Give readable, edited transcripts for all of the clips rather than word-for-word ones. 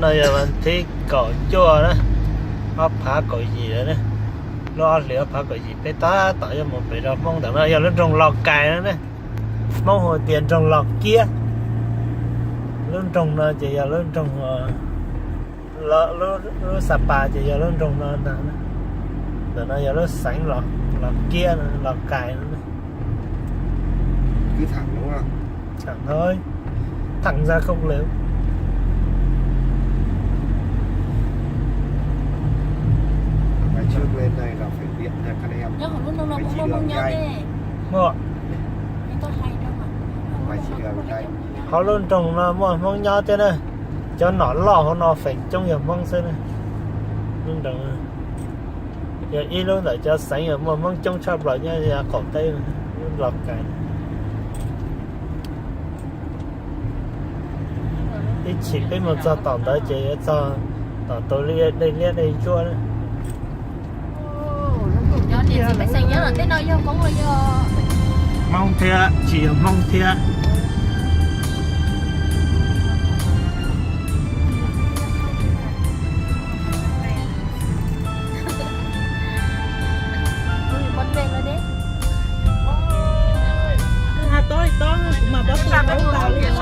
Nơi giờ mình thấy cỏ chua đó, ấp phá cỏ gì đó, lo lửa phá cỏ gì, bé ta tạo cho một bể đó mong tưởng là giờ nó trồng lọc cài nữa nè, mong hồi tiền trồng lọc kia, luôn trồng là chỉ giờ luôn trồng luôn sạp bà chỉ giờ luôn trồng là nè, rồi nó giờ nó sánh lọc kia lọc cài nữa, cứ thẳng đúng không? chẳng thôi, thẳng ra không liều. Trước lên đây là phải điện ra các em. Nhưng mà lúc nó cũng không nhớ đấy. Ngọt. Tôi hay đâu mà. Ngoài chỉ đường đây. Họ luôn trồng là mong nhau thế này, cho nó lò nó phải trong nhiều mong thế này, luôn trồng. Giờ y luôn để cho sánh ở mong trong chập lại nha, giờ cổ tây luôn lọc cái. Đi chỉ cái một giờ tỏng tới chỉ cho tỏng tôi đây chua đấy. Cho tiền thì phải xanh nhớ là tới nơi vô có người vô. Mong thiệt, chỉ mong thiệt. Tôi mà bớt tôi bớt vào liền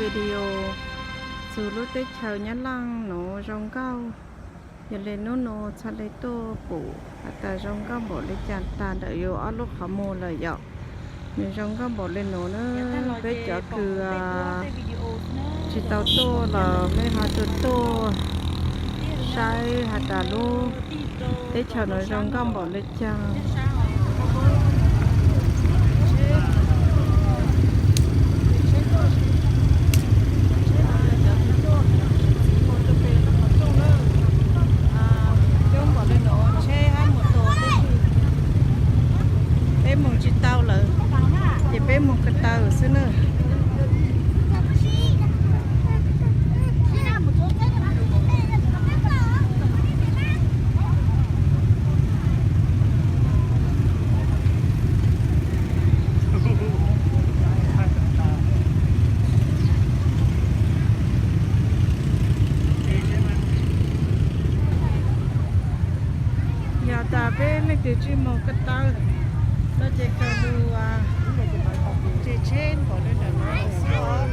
video sự lúc tết chào nhắn lăng nó rong cao giờ lên nó chặt lấy tô phủ ta rong cao bỏ lên chăn ta đợi yêu ở lúc họ mua lời dọ nhưng rong cao bỏ lên nó với chợคือchỉ tàu tô là mấy hạt tô sai hạt đà lô tết chào nó rong cao bỏ lên chăn giờ ta bé lấy từ chim một cái tao nó chỉ cần lưu chỉ trên bỏ lên là nó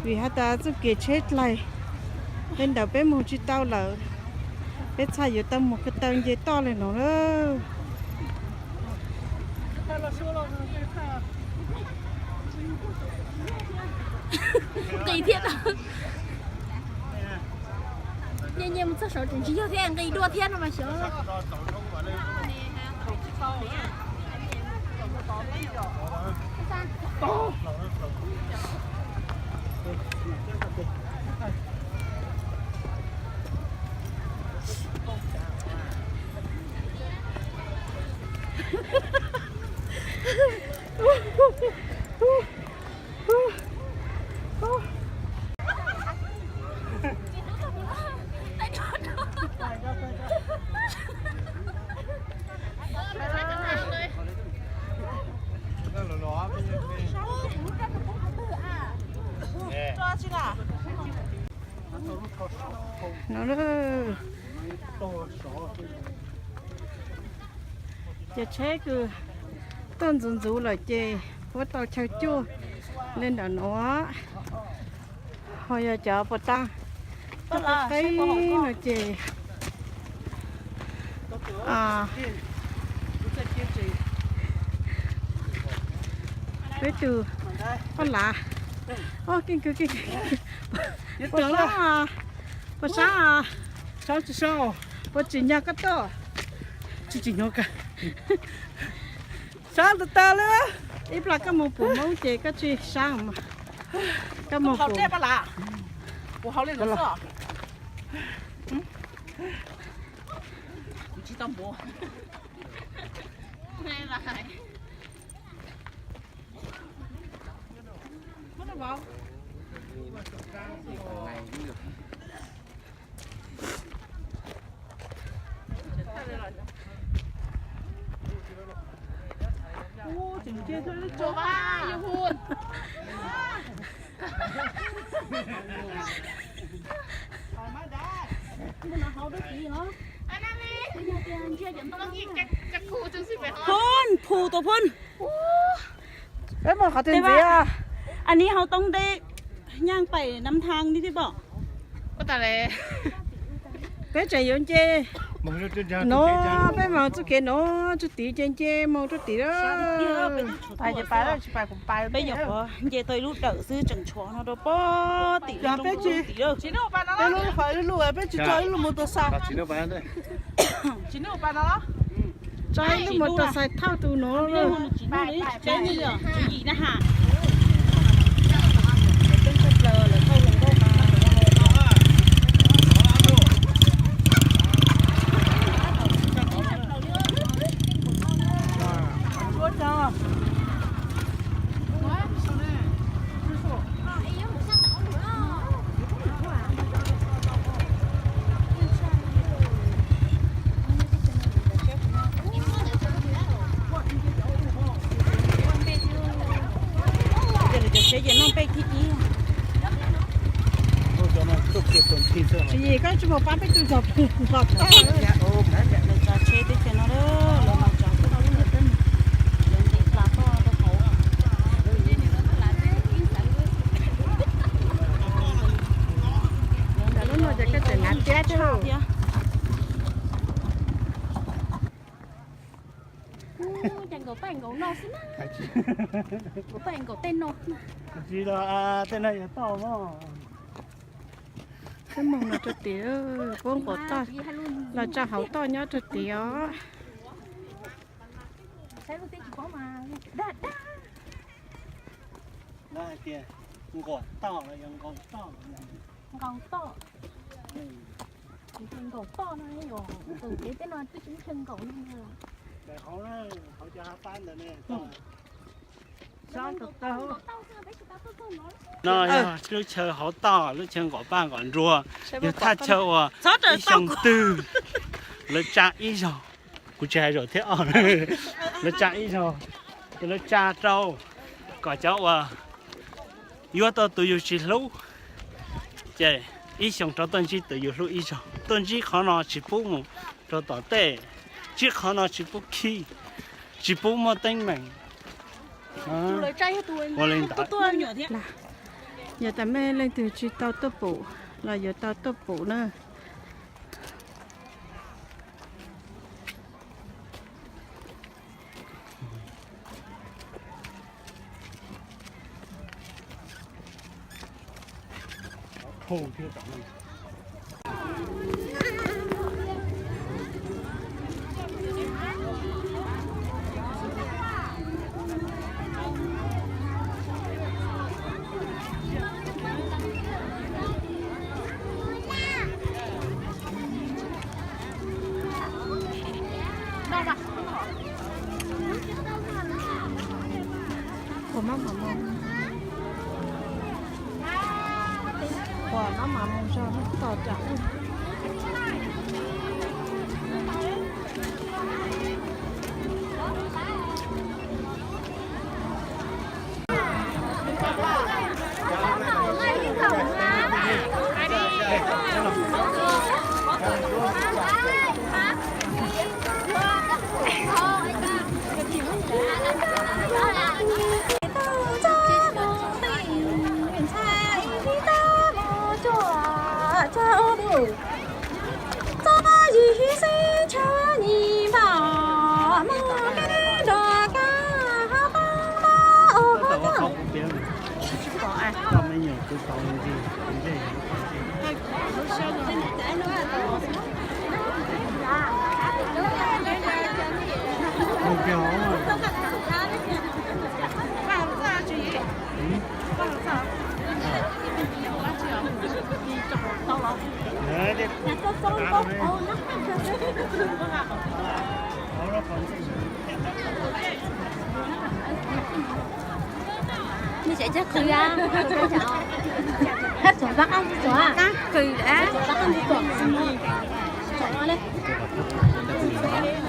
vì hắn ta giúp kia chết lại nên đầu bé một chiếc tàu lợ bé xài vô tâm một cái tàu dây to lên nó nữa Kỳ thiệt à. Nhìn một số trận chỉ cho thế anh gây đua thiên mà sướng. nó đó giờ chế cứ tôn dùn dụ là chê với tàu chào chua lên đó nó hồi giờ chợ bột tăng cái nó chê à với từ con lạ ô kinh bột sáng à bột sáng à sao chứ sao bột chỉ nhà cái to chỉ nhớ cả sáng từ ta nữa ít là cái mông phụ mông chè cái gì sáng mà cái mông phụ好啦，我好累了是吧？你知道不？ Này là Mất rồi bảo. Ô, chừng kia thôi nó chỗ ba yêu hôn. Nó hậu đó gì nó? Anh đi. Bây giờ tiền chưa dẫn tao đi chắc khu chân xin về thôi. พ่นผูตัวพ่น เอ้ยมันเขาเป็นgìอ่ะ อันนี้เขาต้องได้ย่างไปนำทางนี่ที่บอก Có ta lệ. bé chạy vô chê mong cho tôi nó bé màu chút kia nó chút tí trên chê màu chút tí đó ไปจะไปแล้วจะไปผมไปไปหยอกเจตัวลูกเต๋อซื้อจังชัวnó đâu có tỷ Dạ, bé chị. chị đâu bạn bé nó nó phải lúc ấy bé chỉ chơi lúc một tờ sai Bà chỉ nó bán đây. chị đâu bạn nó chơi lúc một tờ sai thao tù nó rồi chị đấy chơi như vậy chị gì nè hả chế gì nó bay thịt đi chỉ gì cái chú một bán bé tôi dọc ngọt to dạ ôm đã dạ được cho chế tới cho nó đó rồi mà chọn cái đó nữa tên lần đi là to nó khổ là nó nói cái chuyện ngắn chết chứ Chẳng có bánh gấu no xin á. Có bánh gấu tên no. gì đó à tên này to mà cái mông là cho tía con bỏ to là cho hậu to nhá cho tía Thấy lúc tí chỉ có mà đá đá. đây kìa còn to là còn to Gấu to. Chân gấu to này rồi. Từ tí tới nó tôi chính chân gấu này là. để họ cho họ tan rồi nè sao tụt tao nó lúc chờ họ to lúc chờ gọi ba gọi rùa nhưng ta chờ ý xong tư lúc cha ý rồi cụ cha rồi thế ở lúc cha ý rồi lúc cha trâu gọi cháu yêu tao tự yêu chỉ lâu chơi ý xong cho tuần chỉ tự yêu lúc ý rồi tuần chỉ khó nó chỉ bố một cho tao tệ chỉ khó nó chỉ bố khi chỉ bố một tên mình lấy trái hết tuổi tôi nhỏ thế là giờ ta mê lên từ chỉ tao tô bù là giờ tao tô bù nữa khô chưa trọng của má mà mong của nó mà mong cho nó to chặt你姐姐cười à? Hết chỗ bác ăn chỗ à? Cười đã. Bác ăn chỗ. Chỗ lên.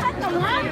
Hết chỗ á.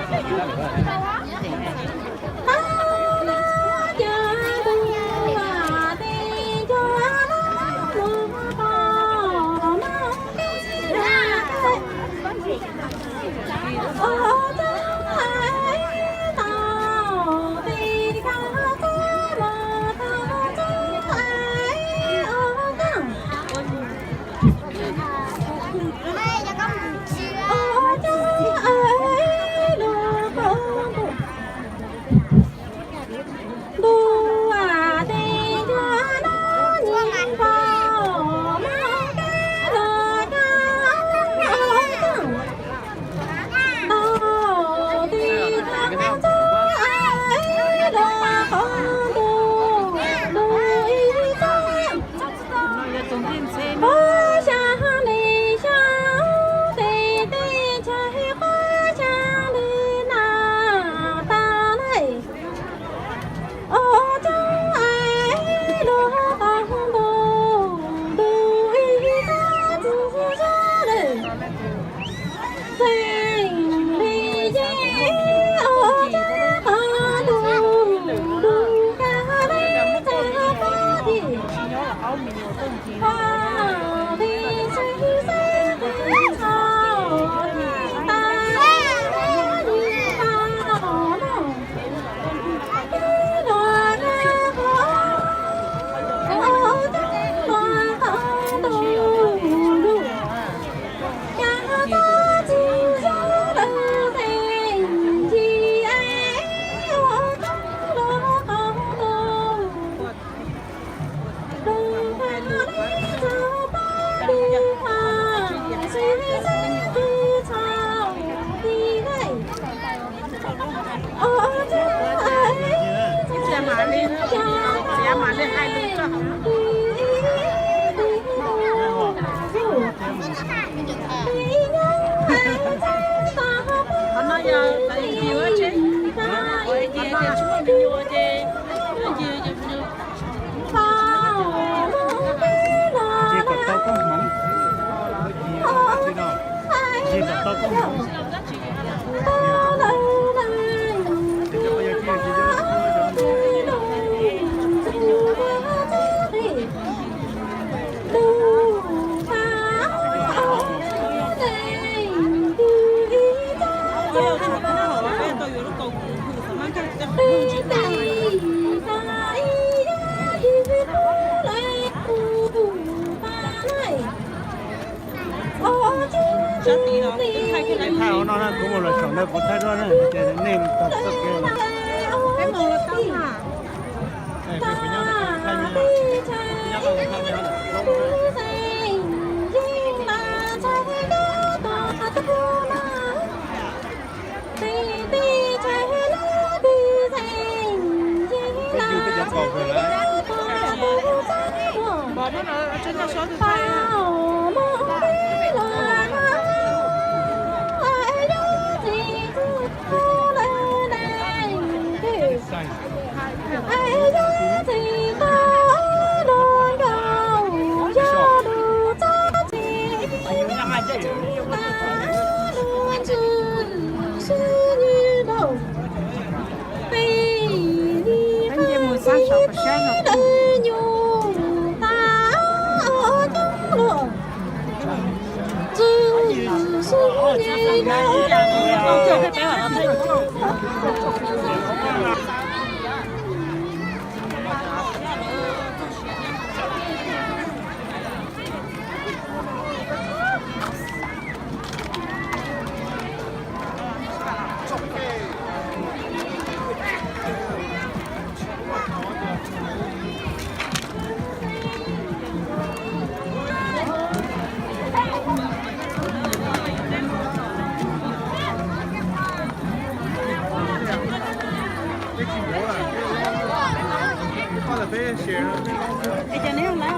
Chỉ có tao có mỏng. Chỉ có tao có mỏng. Thao nó cũng một lần chọn đây cũng thay rồi này, để nên tập tập cái. Cái màu là tao hả? Cái phải nhau này, thay nhau. Nhau là thay nhau. Bỏ nó ở trên nó số thứ hai à. Anh em muốn sang sổ phải xem rồi. Ê, cho nên không lấy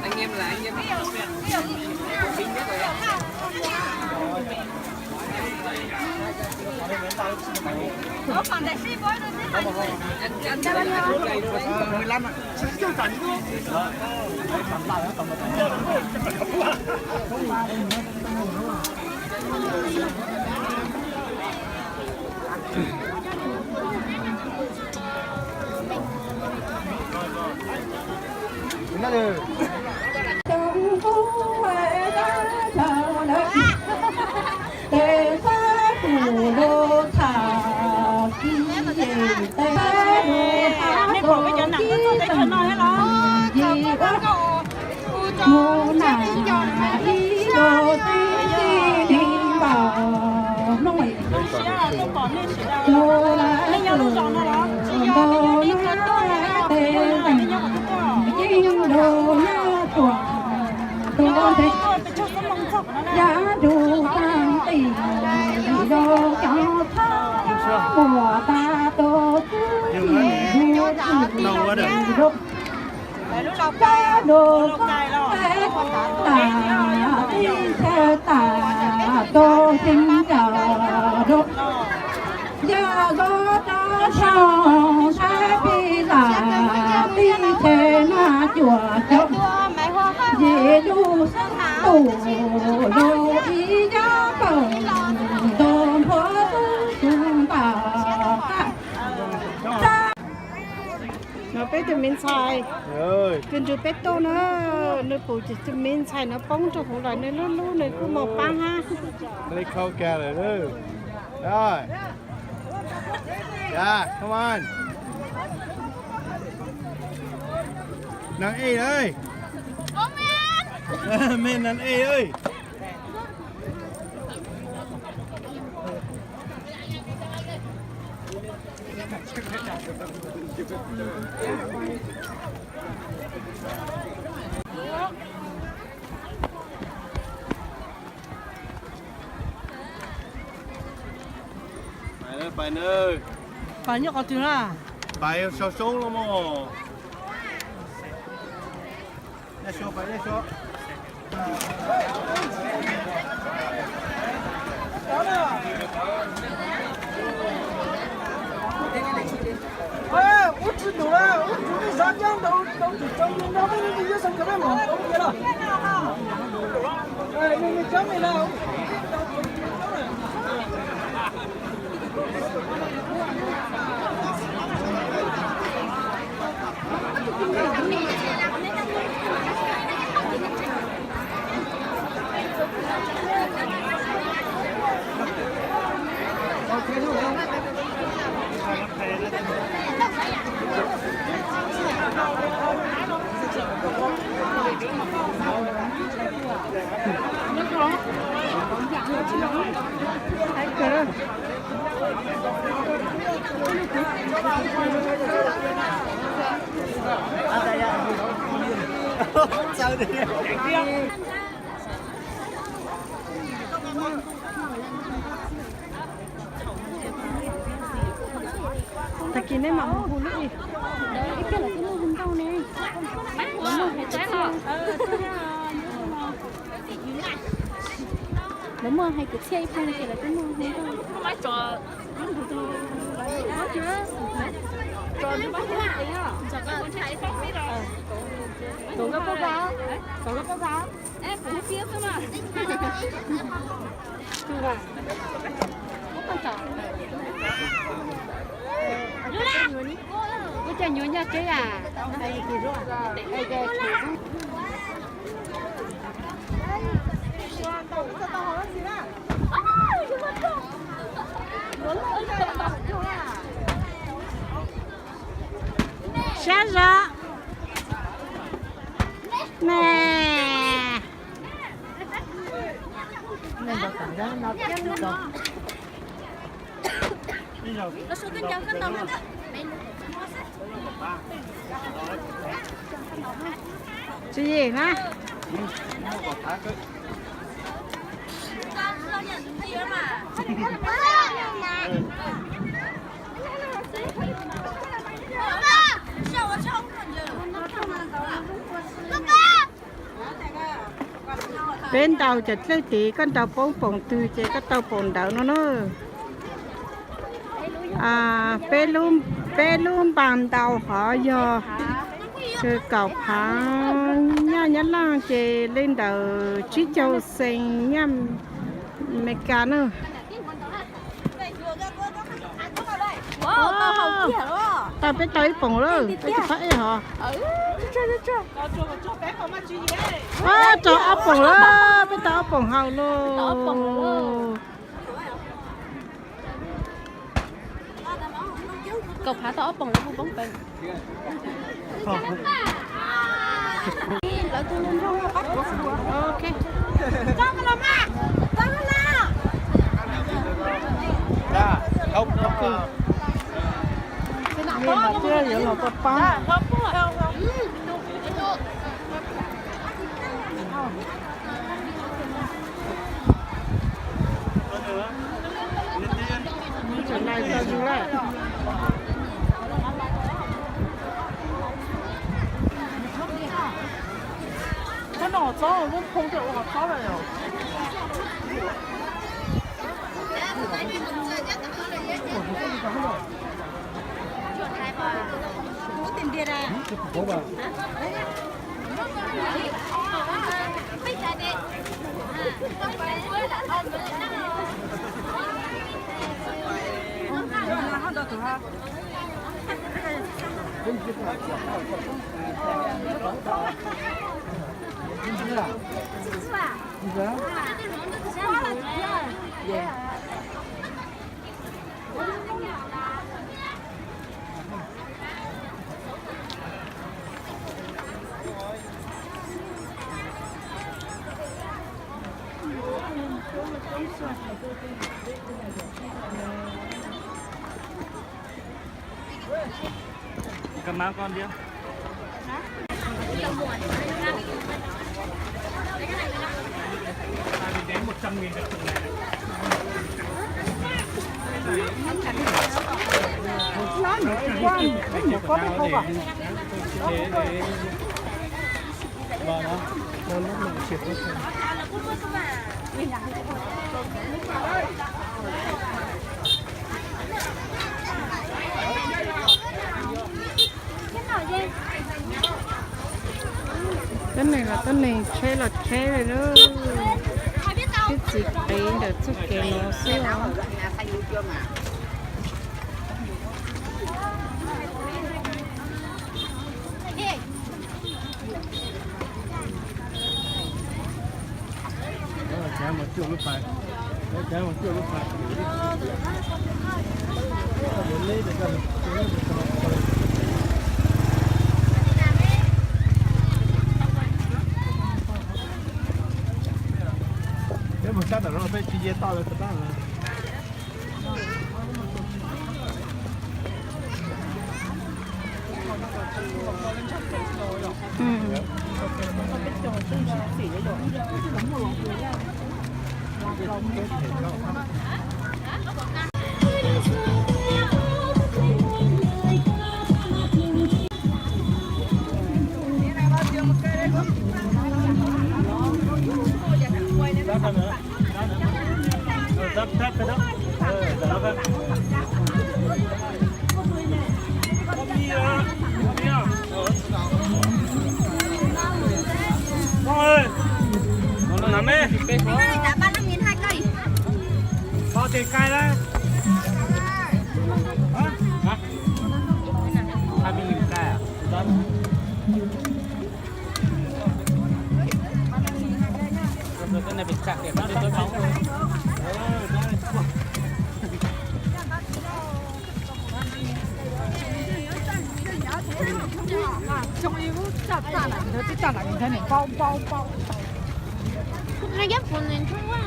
Anh em là anh em. Còn để ship với tôi Anh cho bao nhiêu? 15 ạ. Chưa trả nữa. Đấy, cầm lại đó, cầm lại. rồi. Nên bỏ cái chỗ nặng nó có thể cho nói hết đó. Mô nà ý đồ tí đi vào nông đồ là đồ na tê lành chinh đồ na quả đồ thế giá đủ tăng tỷ đồ cho tha của ta tô đồ cá đồ tà tô tinh chờ đồ giờ có ta sao sai bi là bi thế na chùa chốc dễ du tủ đồ ý giá cầu đồ phó xuống bà nó bé từ miền Sài Rồi. kinh từ bé tô nó phụ chỉ từ miền Sài nó bông cho phụ lại nó lú này cũng một băng ha Lấy câu kè rồi đó. Rồi. Yeah, come on. Nàng Y ơi. Mình nàng Y ơi. Bài nơi. Phải nhớ có tiếng à? Bài số số lắm mà. Let's go, bài let's go.我知道了，我准备上江都去找你，那边你有什么干嘛？都别了。哎，你讲没了？ta kia này mà mua nước đi Đấy, cái là cái mô hình câu này. Đúng rồi, phải trái hả? Đúng rồi, hay cái xe phong kia là cái mô hình câu. Máy trò. Đó chứ. Trò nó bắt lại á. Chọc là con chạy phát biết rồi. Tổ gấp có giáo. Tổ gấp có giáo. Em cũng biết cơ mà. Chưa vào. Con trò. Ôi trời nhớ nhà cái à? Đây thì rồi. Đây cái. Xa ra. Nè. Nên bảo tặng ra nó chết luôn rồi. Nó xuống cái chân cái tông đó. Chị gì hả? Bên tàu chật lấy tí con tàu bóng bóng từ chế cái tàu bóng đảo nó nữa. À, bê luôn bàn tàu họ giờคือเก่าพาย่ายันล่างเจเล่นเดอชิเจ้าเซ็งย่าเมกาเนอร์ Ủa? tao hậu kia đó. tao biết tới bổng rồi bây giờ phải hả cho ấp bổng rồi bây giờ ấp bổng hậu luôn Cậu phá tao bồng lên bóng bền. ok Con là ma. Con là. Dạ, không nhưng mà chưa hiểu là có bóng trở lại cho du lại cái nọ cháu nó không được là cháu này rồi. Tìm tiền à? cầm má con đi. Đến 100.000 được từng này. Nó nữa quan một có cái không à? Vâng đó. Nó lúc mình triệt hết rồi. cái này là cái này chế rồi đó cái gì đấy để cho cái nó xíu Chả một chút lúc phải. Chả một chút lúc phải. Lấy để cầm. Nếu một sát là nó phải chi dễ to lên tất cả rồi. Thấp cái đó. Đó cái. Con ơi. Nó nằm ấy. Đã 35.000 2 cây. Bao tiền cay đấy. Hả? 20.000 cay à? Rồi cái này bị chặt để nó đi tới bóng rồi. Trong yêu chặt chặt lại, nó chặt lại mình thấy này bao. Nó dắt quần này không quá.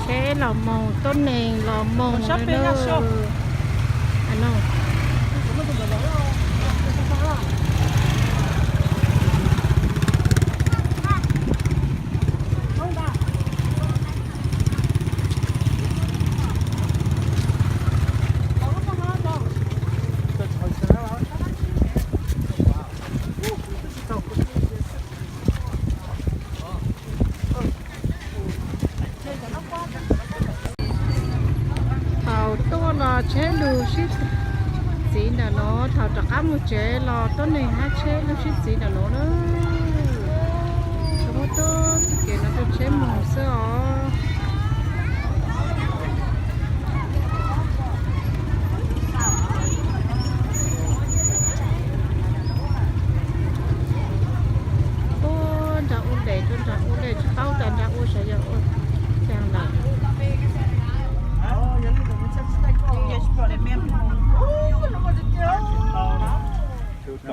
chế lò màu tốt nền lò màu nữa anh đâu lò chế đủ ship gì là nó thảo trả cá một chế lò tốt này hát chế nó ship gì là nó đó cho nó tốt thì nó tôi chế mù sữa bao tàn ra ô sẽ giờ ô chẳng là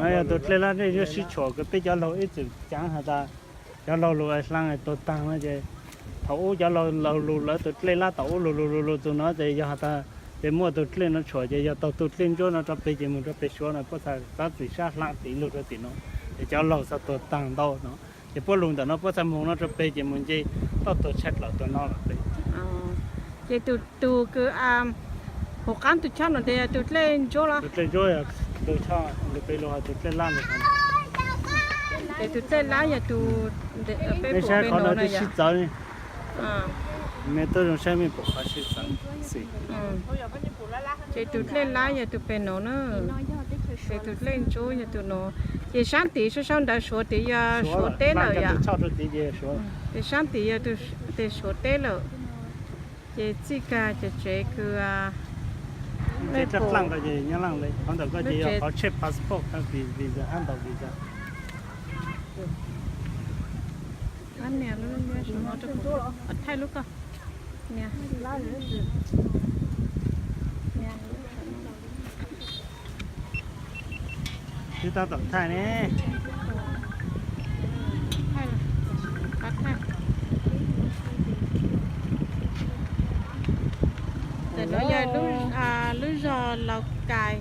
ai tôi lấy lá này cho xí chua cái bây giờ lâu ít chừng chẳng hả ta giờ lâu lâu ai sang này tôi tăng nó chứ thấu giờ lâu lâu lâu là tôi lấy lá thấu lâu lâu lâu tôi nói thì giờ hả ta để mua tôi lấy nó chua chứ giờ tôi lên cho nó cho bây giờ mình cho bây giờ nó có thể ta chỉ sát lại tí lâu rồi tí nó để cho lâu sao tôi tăng đâu nó thì bữa luôn đó nó bữa sáng muốn nó cho bây giờ mình chỉ tao tôi chết là tôi nói là đấy thì tụ cứ hộp cán tụ chăn nó để tụ lên chỗ là tôi lên chỗ à tôi cho để bây giờ tôi lên lan được để tụ lên lá nhà tụ đểไม่ใช่เขาเราที่ชิดจังนี่ mẹ tôi dùng xe mình bỏ quaชิดจังสิ thì tụ lên lá nhà tụ bên nó nữa thì tụ lên chỗ nhà tụ nó thì sáng tí sáng đã số tí số tết rồi à thì sáng tí tụ thì số tết rồi thì chỉ cả chỉ cứ cái chất lăng cái gì nhá lăng đấy còn đâu cái gì họ check passport cái visa ăn đầu visa anh nè nó số nó cho cô ở thay lúc à nè chúng ta tập thay nè thay là bắt thay để nói về lúc giờ Lào Cai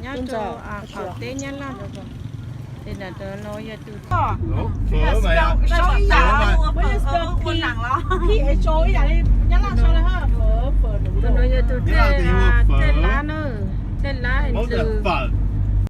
nhá cho khẩu tế nhá lắm thì là tôi nói về từ phở mày à khi ấy trôi vậy nhắn là sao là phở đủ tôi nói về từ tên lá nữa tên lá từ